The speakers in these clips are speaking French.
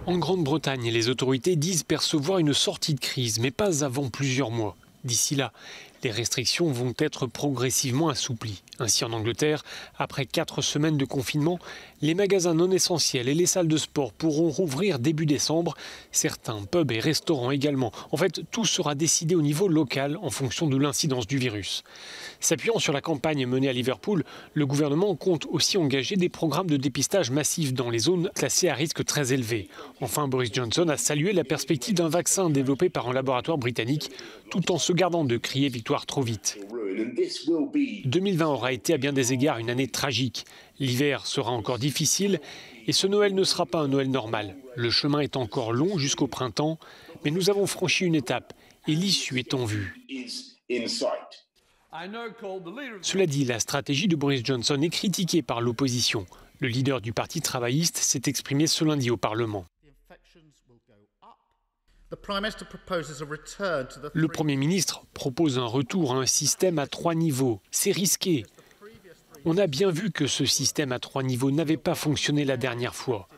En Grande-Bretagne, les autorités disent percevoir une sortie de crise, mais pas avant plusieurs mois. D'ici là, les restrictions vont être progressivement assouplies. Ainsi, en Angleterre, après 4 semaines de confinement, les magasins non essentiels et les salles de sport pourront rouvrir début décembre. Certains pubs et restaurants également. En fait, tout sera décidé au niveau local en fonction de l'incidence du virus. S'appuyant sur la campagne menée à Liverpool, le gouvernement compte aussi engager des programmes de dépistage massifs dans les zones classées à risque très élevé. Enfin, Boris Johnson a salué la perspective d'un vaccin développé par un laboratoire britannique, tout en se gardant de crier victoire trop vite. 2020 aura été à bien des égards une année tragique. L'hiver sera encore difficile et ce Noël ne sera pas un Noël normal. Le chemin est encore long jusqu'au printemps, mais nous avons franchi une étape et l'issue est en vue. Cela dit, la stratégie de Boris Johnson est critiquée par l'opposition. Le leader du Parti travailliste s'est exprimé ce lundi au Parlement. Le Premier ministre propose un retour à un système à 3 niveaux. C'est risqué. On a bien vu que ce système à 3 niveaux n'avait pas fonctionné la dernière fois.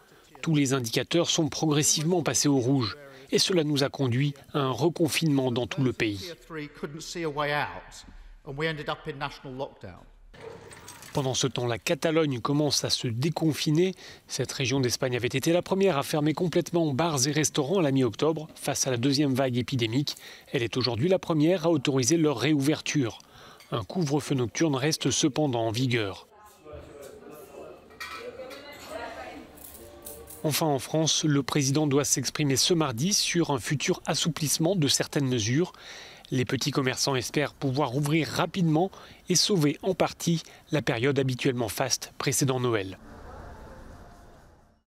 Tous les indicateurs sont progressivement passés au rouge. Et cela nous a conduit à un reconfinement dans tout le pays. Pendant ce temps, la Catalogne commence à se déconfiner. Cette région d'Espagne avait été la première à fermer complètement bars et restaurants à la mi-octobre face à la deuxième vague épidémique. Elle est aujourd'hui la première à autoriser leur réouverture. Un couvre-feu nocturne reste cependant en vigueur. Enfin, en France, le président doit s'exprimer ce mardi sur un futur assouplissement de certaines mesures. Les petits commerçants espèrent pouvoir rouvrir rapidement et sauver en partie la période habituellement faste précédant Noël.